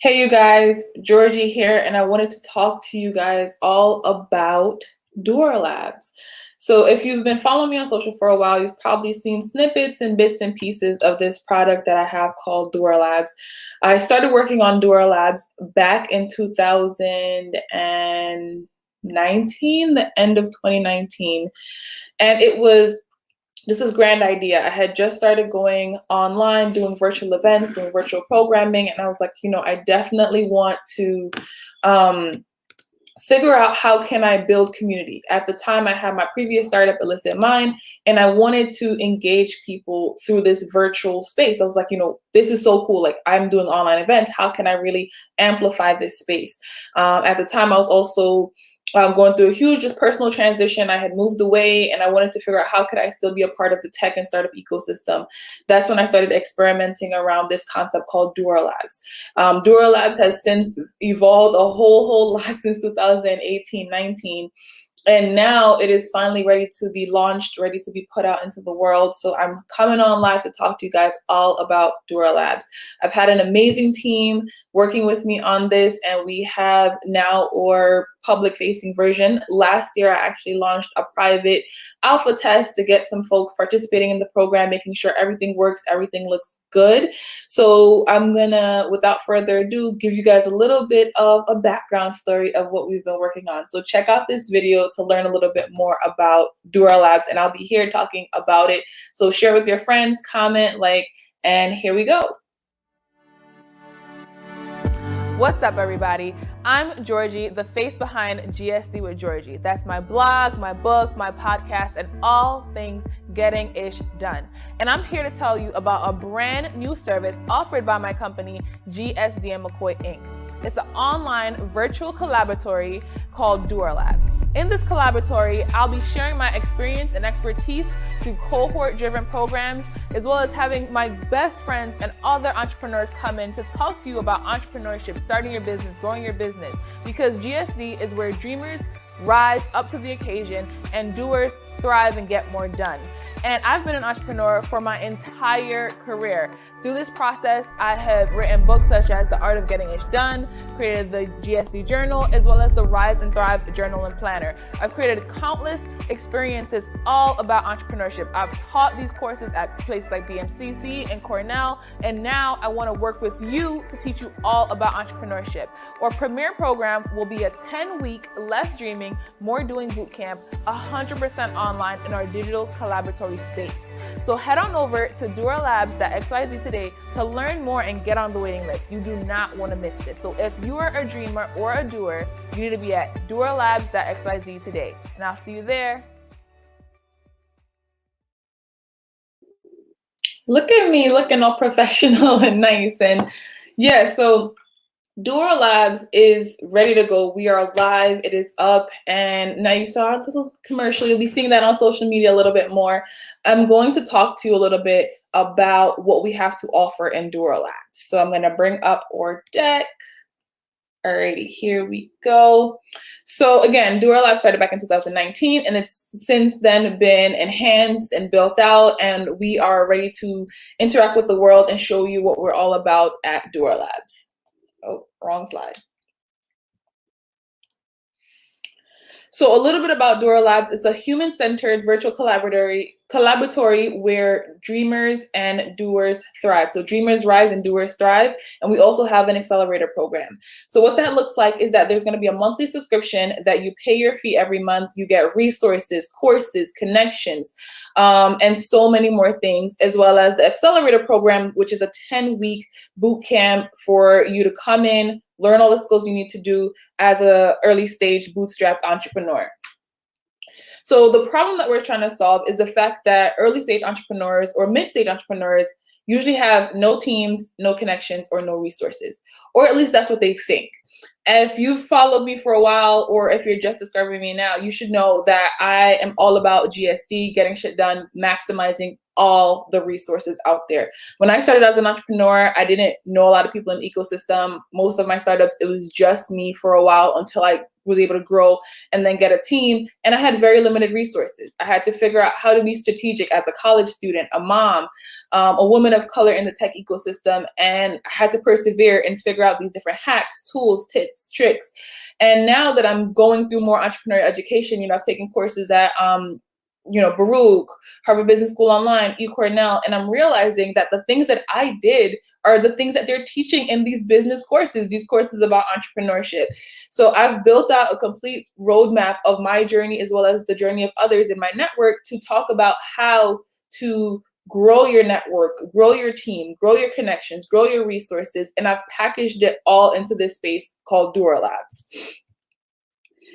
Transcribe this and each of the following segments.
Hey you guys, Georgie here, and I wanted to talk to you guys all about Doer Labs. So if you've been following me on social for a while, you've probably seen snippets and bits and pieces of this product that I have called Doer Labs. I started working on Doer Labs back in 2019, the end of 2019, and this is grand idea. I had just started going online, doing virtual events, doing virtual programming, and I was like, I definitely want to figure out how can I build community. At the time, I had my previous startup, Illicit Mind, and I wanted to engage people through this virtual space. I was like, this is so cool. Like, I'm doing online events. How can I really amplify this space? At the time, I was also going through a huge just personal transition. I had moved away and I wanted to figure out how could I still be a part of the tech and startup ecosystem. That's when I started experimenting around this concept called Doer Labs. Doer Labs has since evolved a whole lot since 2018, 19. And now it is finally ready to be launched, ready to be put out into the world. So I'm coming on live to talk to you guys all about Doer Labs. I've had an amazing team working with me on this, and we have now our public-facing version. Last year, I actually launched a private alpha test to get some folks participating in the program, making sure everything works, everything looks good. So I'm gonna, without further ado, give you guys a little bit of a background story of what we've been working on. So check out this video to learn a little bit more about Doer Labs, and I'll be here talking about it. So share with your friends, comment, like, and here we go. What's up, everybody? I'm Georgie, the face behind GSD with Georgie. That's my blog, my book, my podcast, and all things getting ish done. And I'm here to tell you about a brand new service offered by my company, GSD McKoy Inc. It's an online virtual collaboratory called Doer Labs. In this collaboratory, I'll be sharing my experience and expertise through cohort-driven programs, as well as having my best friends and other entrepreneurs come in to talk to you about entrepreneurship, starting your business, growing your business, because GSD is where dreamers rise up to the occasion and doers thrive and get more done. And I've been an entrepreneur for my entire career. Through this process, I have written books such as The Art of Getting Ish Done, created the GSD Journal, as well as the Rise and Thrive Journal and Planner. I've created countless experiences all about entrepreneurship. I've taught these courses at places like BMCC and Cornell, and now I want to work with you to teach you all about entrepreneurship. Our premier program will be a 10-week less dreaming, more doing bootcamp, 100% online in our digital collaboratory space. So head on over to doerlabs.xyz today to learn more and get on the waiting list. You do not want to miss this. So if you are a dreamer or a doer, you need to be at doerlabs.xyz today. And I'll see you there. Look at me looking all professional and nice. And yeah, so Doer Labs is ready to go. We are live. It is up. And now you saw our little commercial. You'll be seeing that on social media a little bit more. I'm going to talk to you a little bit about what we have to offer in Doer Labs. So I'm going to bring up our deck. Alrighty, here we go. So again, Doer Labs started back in 2019, and it's since then been enhanced and built out, and we are ready to interact with the world and show you what we're all about at Doer Labs. Oh, wrong slide. So a little bit about Doer Labs. It's a human-centered virtual collaboratory where dreamers and doers thrive. So dreamers rise and doers thrive. And we also have an accelerator program. So what that looks like is that there's going to be a monthly subscription that you pay your fee every month. You get resources, courses, connections, and so many more things, as well as the accelerator program, which is a 10-week boot camp for you to come in, learn all the skills you need to do as a early stage bootstrapped entrepreneur. So the problem that we're trying to solve is the fact that early stage entrepreneurs or mid-stage entrepreneurs usually have no teams, no connections, or no resources, or at least that's what they think. If you've followed me for a while, or if you're just discovering me now, you should know that I am all about GSD, getting shit done, maximizing all the resources out there. When I started as an entrepreneur, I didn't know a lot of people in the ecosystem. Most of my startups, it was just me for a while until I was able to grow and then get a team. And I had very limited resources. I had to figure out how to be strategic as a college student, a mom, a woman of color in the tech ecosystem. And I had to persevere and figure out these different hacks, tools, tips, tricks. And now that I'm going through more entrepreneurial education, I've taken courses at Baruch, Harvard Business School Online, eCornell, and I'm realizing that the things that I did are the things that they're teaching in these business courses, these courses about entrepreneurship. So I've built out a complete roadmap of my journey as well as the journey of others in my network to talk about how to grow your network, grow your team, grow your connections, grow your resources, and I've packaged it all into this space called Doer Labs.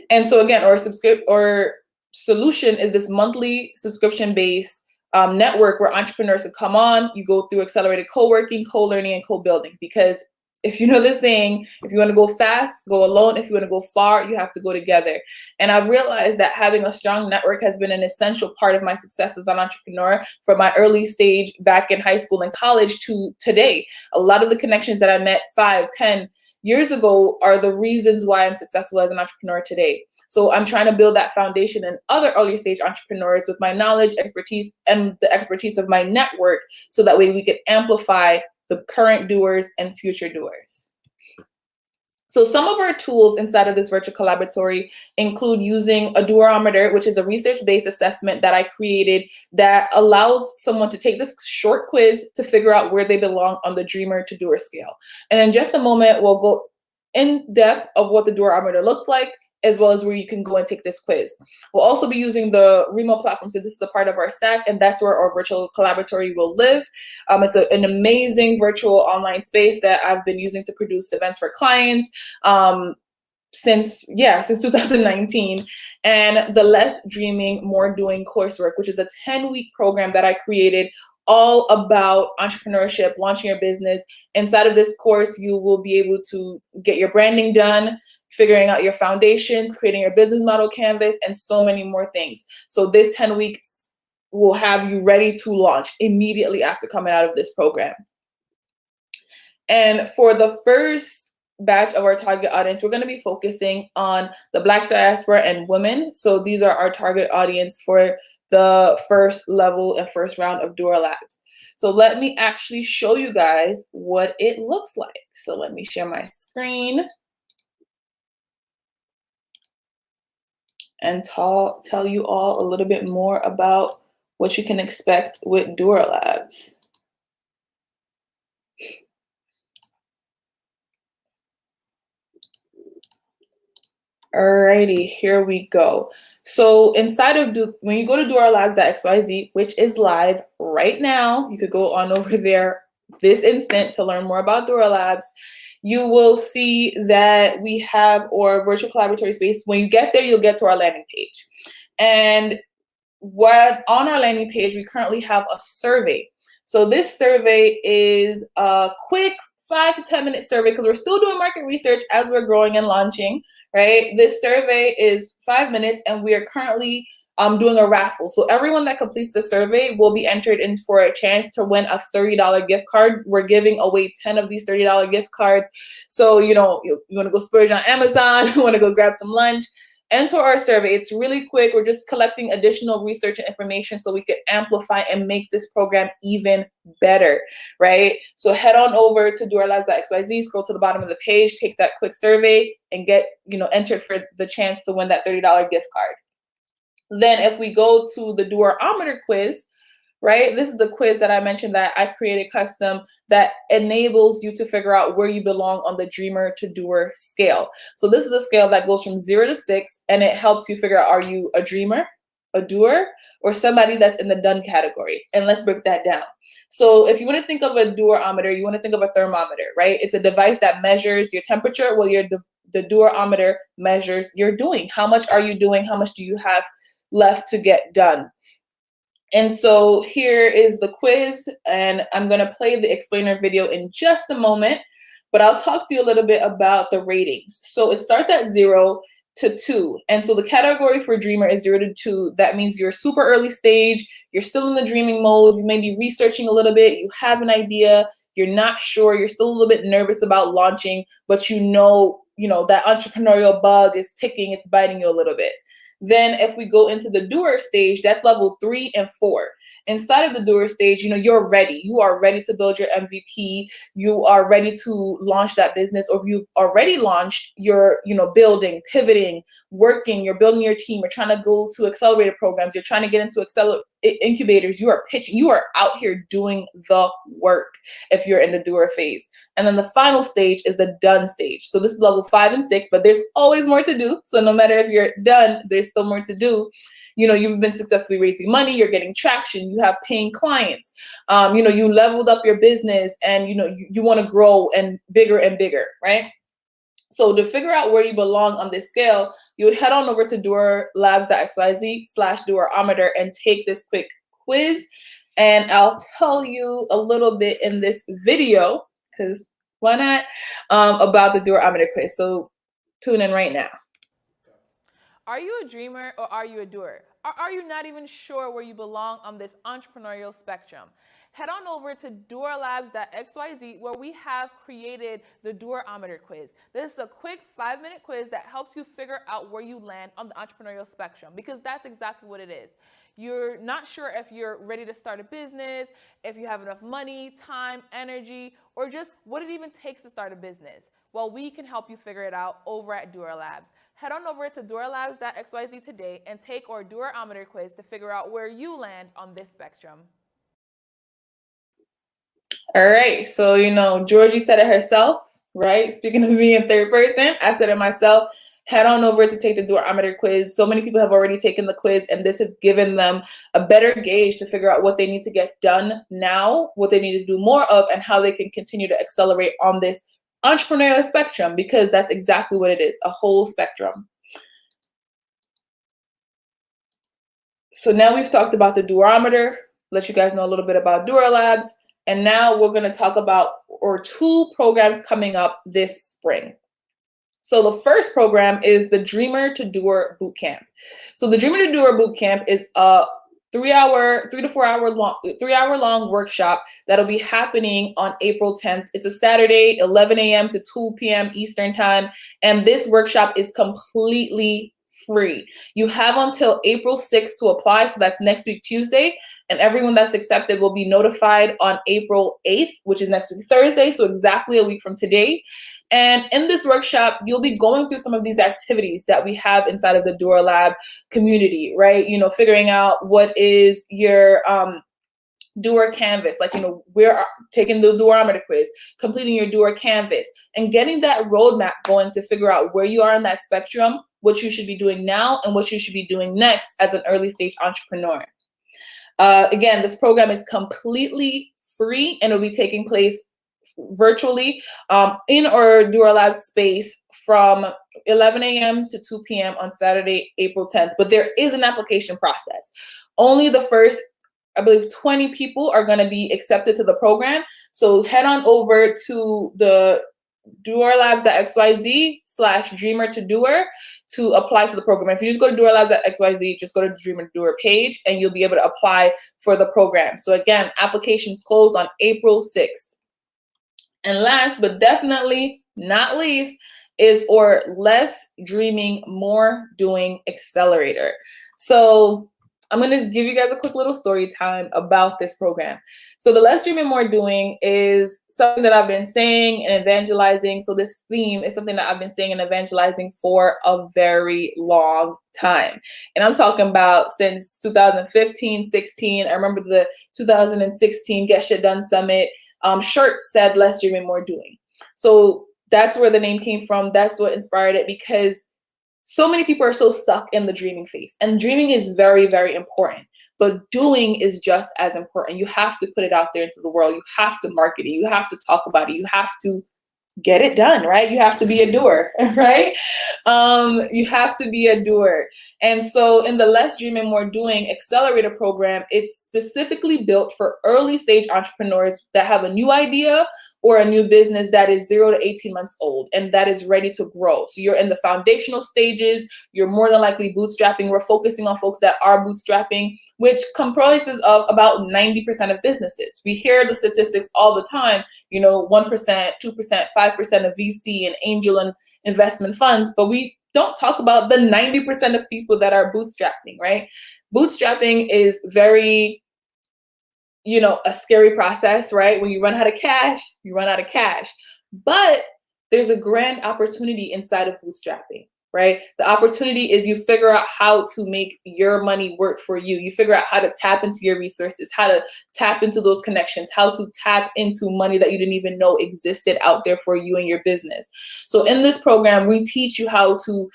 And so again, our solution is this monthly subscription-based network where entrepreneurs can come on. You go through accelerated co-working, co-learning, and co-building. Because if you know the saying, if you want to go fast, go alone. If you want to go far, you have to go together. And I've realized that having a strong network has been an essential part of my success as an entrepreneur from my early stage back in high school and college to today. A lot of the connections that I met 5, 10 years ago are the reasons why I'm successful as an entrepreneur today. So I'm trying to build that foundation in other early stage entrepreneurs with my knowledge, expertise, and the expertise of my network, so that way we can amplify the current doers and future doers. So some of our tools inside of this virtual collaboratory include using a Doerometer, which is a research-based assessment that I created that allows someone to take this short quiz to figure out where they belong on the dreamer to doer scale. And in just a moment, we'll go in depth of what the Doerometer looks like, as well as where you can go and take this quiz. We'll also be using the remote platform. So this is a part of our stack, and that's where our virtual collaboratory will live. It's an amazing virtual online space that I've been using to produce events for clients since 2019. And the Less Dreaming, More Doing coursework, which is a 10-week program that I created all about entrepreneurship, launching your business. Inside of this course, you will be able to get your branding done, figuring out your foundations, creating your business model canvas, and so many more things. So this 10 weeks will have you ready to launch immediately after coming out of this program. And for the first batch of our target audience, we're going to be focusing on the Black diaspora and women. So these are our target audience for the first level and first round of Doer Labs. So let me actually show you guys what it looks like. So let me share my screen and tell you all a little bit more about what you can expect with Doer Labs. Alrighty, here we go. So inside of when you go to doerlabs.xyz, which is live right now, you could go on over there this instant to learn more about Doer Labs. You will see that we have our virtual collaboratory space. When you get there, you'll get to our landing page. And on our landing page, we currently have a survey. So this survey is a quick 5 to 10 minute survey because we're still doing market research as we're growing and launching, right? This survey is 5 minutes and we are currently doing a raffle. So everyone that completes the survey will be entered in for a chance to win a $30 gift card. We're giving away 10 of these $30 gift cards. So, you want to go splurge on Amazon, you want to go grab some lunch, enter our survey. It's really quick. We're just collecting additional research and information so we can amplify and make this program even better, right? So head on over to doerlabs.xyz, scroll to the bottom of the page, take that quick survey, and get entered for the chance to win that $30 gift card. Then if we go to the Doerometer quiz, right? This is the quiz that I mentioned that I created custom that enables you to figure out where you belong on the dreamer to doer scale. So this is a scale that goes from 0 to 6, and it helps you figure out, are you a dreamer, a doer, or somebody that's in the done category? And let's break that down. So if you want to think of a Doerometer, you want to think of a thermometer, right? It's a device that measures your temperature. Well, the Doerometer measures your doing. How much are you doing? How much do you have left to get done? And so here is the quiz, and I'm going to play the explainer video in just a moment, but I'll talk to you a little bit about the ratings. So it starts at 0. to 2. And so the category for dreamer is 0 to 2. That means you're super early stage, you're still in the dreaming mode, you may be researching a little bit, you have an idea, you're not sure, you're still a little bit nervous about launching, but you know that entrepreneurial bug is ticking, it's biting you a little bit. Then if we go into the doer stage, that's level 3 and 4. Inside of the doer stage, you're ready. You are ready to build your MVP. You are ready to launch that business, or if you've already launched, you're, building, pivoting, working, you're building your team, you're trying to go to accelerator programs, you're trying to get into incubators, you are pitching, you are out here doing the work if you're in the doer phase. And then the final stage is the done stage. So this is level 5 and 6, but there's always more to do. So no matter if you're done, there's still more to do. You've been successfully raising money, you're getting traction, you have paying clients, you leveled up your business, and you want to grow and bigger, right? So to figure out where you belong on this scale, you would head on over to doerlabs.xyz/doerometer and take this quick quiz. And I'll tell you a little bit in this video, because why not, about the Doerometer quiz. So tune in right now. Are you a dreamer or are you a doer? Or are you not even sure where you belong on this entrepreneurial spectrum? Head on over to doerlabs.xyz, where we have created the Doerometer quiz. This is a quick 5-minute quiz that helps you figure out where you land on the entrepreneurial spectrum, because that's exactly what it is. You're not sure if you're ready to start a business, if you have enough money, time, energy, or just what it even takes to start a business. Well, we can help you figure it out over at Doer Labs. Head on over to doerlabs.xyz today and take our Doerometer quiz to figure out where you land on this spectrum. All right, so Georgie said it herself, right? Speaking of me in third person, I said it myself. Head on over to take the Doerometer quiz. So many people have already taken the quiz, and this has given them a better gauge to figure out what they need to get done now, what they need to do more of, and how they can continue to accelerate on this entrepreneurial spectrum, because that's exactly what it is, a whole spectrum. So now we've talked about the Doerometer, let you guys know a little bit about Doer Labs, and now we're going to talk about our 2 programs coming up this spring. So the first program is the Dreamer to Doer Bootcamp. So the Dreamer to Doer Bootcamp is a 3 to 4 hour long workshop that'll be happening on April 10th. It's a Saturday, 11 a.m. to 2 p.m. Eastern time. And this workshop is completely free. You have until April 6th to apply. So that's next week, Tuesday. And everyone that's accepted will be notified on April 8th, which is next week, Thursday. So exactly a week from today. And in this workshop, you'll be going through some of these activities that we have inside of the Doer Lab community, right? Figuring out what is your doer canvas, we're taking the Doerometer quiz, completing your doer canvas, and getting that roadmap going to figure out where you are in that spectrum, what you should be doing now, and what you should be doing next as an early stage entrepreneur. Again, this program is completely free, and it'll be taking place virtually in our Doer Labs space from 11 a.m. to 2 p.m. on Saturday, April 10th. But there is an application process. Only the first, I believe, 20 people are going to be accepted to the program. So head on over to the doerlabs.xyz/dreamer to doer to apply to the program. If you just go to doerlabs.xyz, just go to the Dreamer to Doer page, and you'll be able to apply for the program. So again, applications close on April 6th. And last but definitely not least is our Less Dreaming, More Doing Accelerator. So I'm going to give you guys a quick little story time about this program. So the Less Dreaming, More Doing is something that I've been saying and evangelizing. So this theme is something that I've been saying and evangelizing for a very long time. And I'm talking about since 2015, 16. I remember the 2016 Get Shit Done Summit. Shirt said Less Dreaming, More Doing. So that's where the name came from. That's what inspired it, because so many people are so stuck in the dreaming phase, and dreaming is very, very important, but doing is just as important. You have to put it out there into the world. You have to market it. You have to talk about it. You have to get it done, right? You have to be a doer, right? You have to be a doer. And so in the Less Dreaming, More Doing Accelerator program, it's specifically built for early stage entrepreneurs that have a new idea, or a new business that is 0 to 18 months old and that is ready to grow. So you're in the foundational stages, you're more than likely bootstrapping. We're focusing on folks that are bootstrapping, which comprises of about 90% of businesses. We hear the statistics all the time, 1%, 2%, 5% of VC and angel and investment funds, but we don't talk about the 90% of people that are bootstrapping, right? Bootstrapping is very, a scary process, right? When you run out of cash, you run out of cash. But there's a grand opportunity inside of bootstrapping, right? The opportunity is you figure out how to make your money work for you. You figure out how to tap into your resources, how to tap into those connections, how to tap into money that you didn't even know existed out there for you and your business. So in this program, we teach you how to,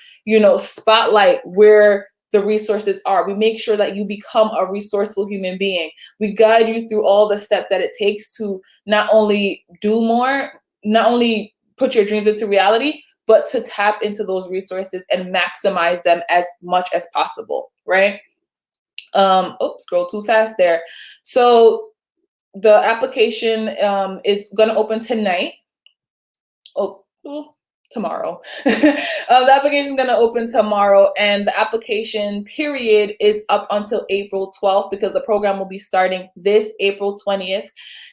spotlight where the resources are. We make sure that you become a resourceful human being. We guide you through all the steps that it takes to not only do more, not only put your dreams into reality, but to tap into those resources and maximize them as much as possible, right? Scroll too fast there. So the application is gonna open tonight. Tomorrow. The application is going to open tomorrow, and the application period is up until April 12th because the program will be starting this April 20th,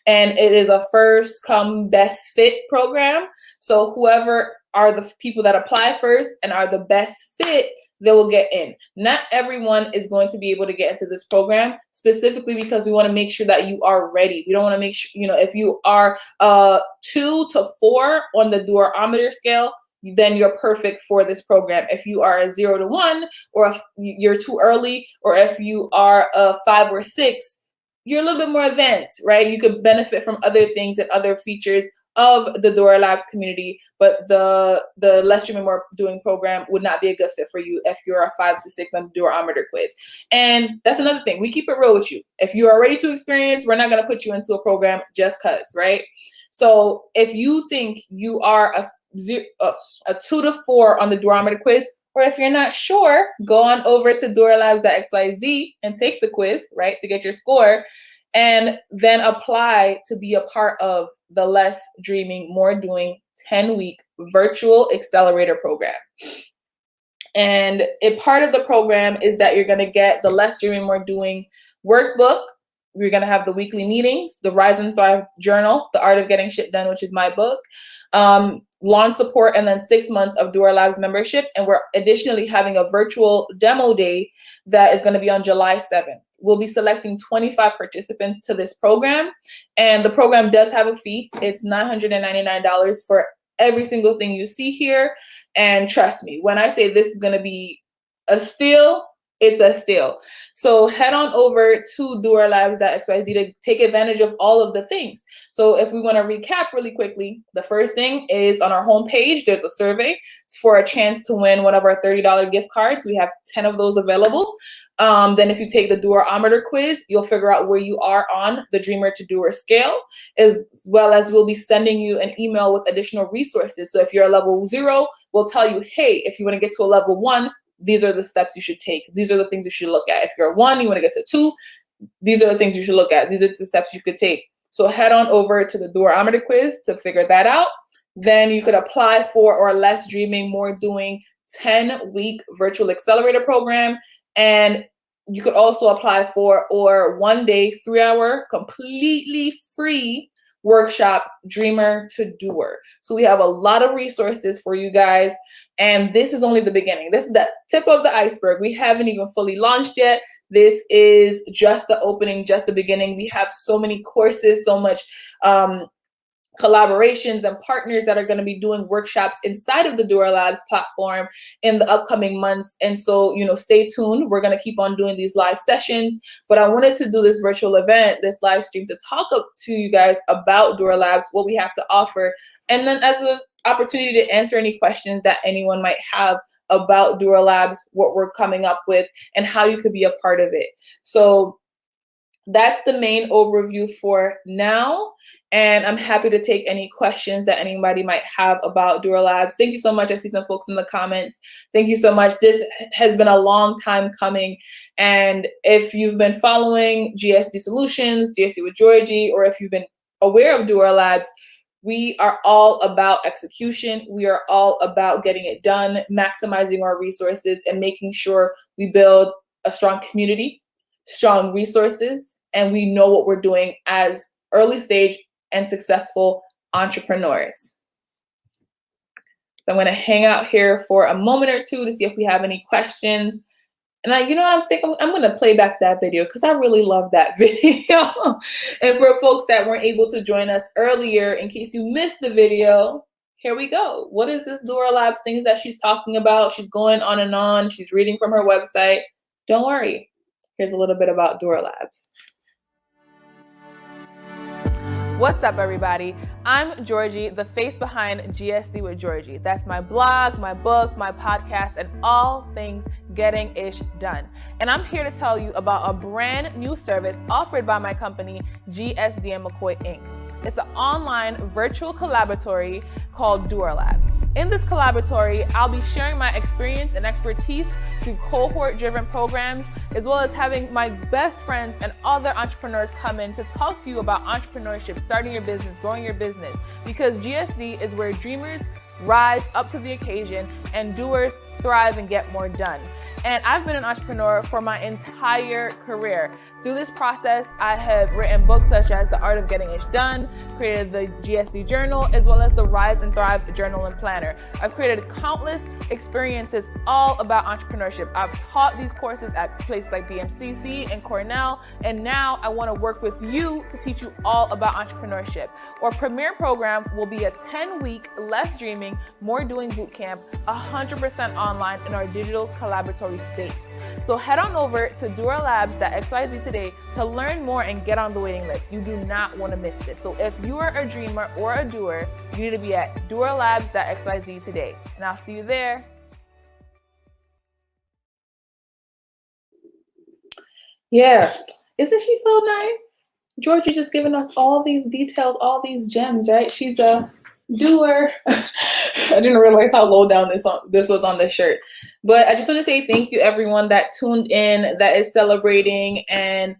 and it is a first come best fit program. So whoever are the people that apply first and are the best fit, they will get in. Not everyone is going to be able to get into this program, specifically because we want to make sure that you are ready. We don't want to make sure, if you are 2 to 4 on the Doerometer scale, then you're perfect for this program. If you are a 0 to 1, or if you're too early, or if you are a 5 or 6, you're a little bit more advanced, right? You could benefit from other things and other features of the Doer Labs community, but the Less Dreaming More Doing program would not be a good fit for you if you're a 5 to 6 on the Doerometer quiz. And that's another thing. We keep it real with you. If you are ready to experience, we're not going to put you into a program just because, right? So if you think you are a 2 to 4 on the Doerometer quiz, or if you're not sure, go on over to doerlabs.xyz and take the quiz, right, to get your score, and then apply to be a part of the Less Dreaming, More Doing 10-week virtual accelerator program. And a part of the program is that you're going to get the Less Dreaming, More Doing workbook. We're going to have the weekly meetings, the Rise and Thrive journal, The Art of Getting Shit Done, which is my book, launch support, and then 6 months of Doer Labs membership. And we're additionally having a virtual demo day that is going to be on July 7th. We'll be selecting 25 participants to this program. And the program does have a fee. It's $999 for every single thing you see here. And trust me, when I say this is going to be a steal, it's a steal. So head on over to doerlabs.xyz to take advantage of all of the things. So if we want to recap really quickly, the first thing is on our homepage, there's a survey for a chance to win one of our $30 gift cards. We have 10 of those available. Then if you take the Doerometer quiz, you'll figure out where you are on the Dreamer to Doer scale, as well as we'll be sending you an email with additional resources. So if you're a level 0, we'll tell you, hey, if you want to get to a level 1, these are the steps you should take. These are the things you should look at. If you're 1, you want to get to 2, these are the things you should look at. These are the steps you could take. So head on over to the Doerometer quiz to figure that out. Then you could apply for our Less Dreaming, More Doing 10-week virtual accelerator program. And you could also apply for our 1-day, 3-hour, completely free workshop, Dreamer to Doer. So we have a lot of resources for you guys. And this is only the beginning. This is the tip of the iceberg. We haven't even fully launched yet. This is just the opening, just the beginning. We have so many courses, so much collaborations and partners that are going to be doing workshops inside of the Doer Labs platform in the upcoming months. And so, stay tuned. We're going to keep on doing these live sessions, but I wanted to do this virtual event, this live stream, to talk up to you guys about Doer Labs, what we have to offer, and then as an opportunity to answer any questions that anyone might have about Doer Labs, what we're coming up with, and how you could be a part of it. So that's the main overview for now. And I'm happy to take any questions that anybody might have about Doer Labs. Thank you so much. I see some folks in the comments. Thank you so much. This has been a long time coming. And if you've been following GSD Solutions, GSD with Georgie, or if you've been aware of Doer Labs, We are all about execution. We are all about getting it done, maximizing our resources, and making sure we build a strong community, strong resources, and we know what we're doing as early stage and successful entrepreneurs. So I'm going to hang out here for a moment or two to see if we have any questions. And you know what I'm thinking? I'm going to play back that video because I really love that video. And for folks that weren't able to join us earlier, in case you missed the video, here we go. What is this Doer Labs things that she's talking about? She's going on and on. She's reading from her website. Don't worry. Here's a little bit about Doer Labs. What's up, everybody? I'm Georgie, the face behind GSD with Georgie. That's my blog, my book, my podcast, and all things getting ish done. And I'm here to tell you about a brand new service offered by my company, GSD McKoy Inc. It's an online virtual collaboratory called Doer Labs. In this collaboratory, I'll be sharing my experience and expertise through cohort-driven programs, as well as having my best friends and other entrepreneurs come in to talk to you about entrepreneurship, starting your business, growing your business, because GSD is where dreamers rise up to the occasion and doers thrive and get more done. And I've been an entrepreneur for my entire career. Through this process, I have written books such as The Art of Getting Ish Done, created the GSD Journal, as well as the Rise and Thrive Journal and Planner. I've created countless experiences all about entrepreneurship. I've taught these courses at places like BMCC and Cornell, and now I want to work with you to teach you all about entrepreneurship. Our premier program will be a 10-week Less Dreaming, More Doing bootcamp, 100% online in our digital collaboratory space. So head on over to Doer Labs.xyz today to learn more and get on the waiting list. You do not want to miss this. So if you are a dreamer or a doer, you need to be at Doer Labs.xyz today. And I'll see you there. Yeah, isn't she so nice? Georgie just giving us all these details, all these gems, right? She's a doer. I didn't realize how low down this was on the shirt. But I just want to say thank you, everyone that tuned in, that is celebrating and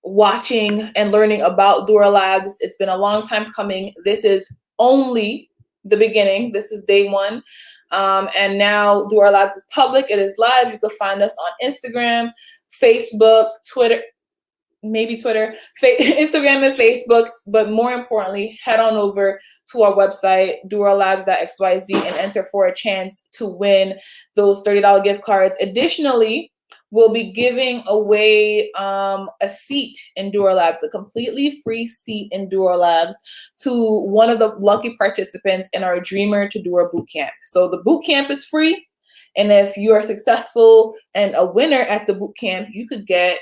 watching and learning about Doer Labs. It's been a long time coming. This is only the beginning. This is day one. And now Doer Labs is public. It is live. You can find us on Instagram, Facebook, Twitter, maybe Twitter, Instagram and Facebook, but more importantly, head on over to our website, doerlabs.xyz, and enter for a chance to win those $30 gift cards. Additionally, we'll be giving away a seat in Doer Labs, a completely free seat in Doer Labs, to one of the lucky participants in our Dreamer to Doer bootcamp. So the bootcamp is free, and if you are successful and a winner at the bootcamp, you could get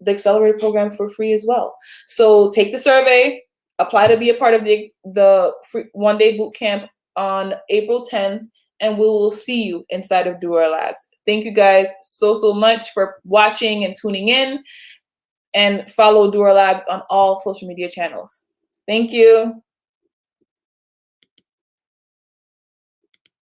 the accelerator program for free as well. So take the survey, apply to be a part of the free one-day boot camp on April 10th, and we will see you inside of Doer Labs. Thank you guys so much for watching and tuning in, and follow Doer Labs on all social media channels. Thank you.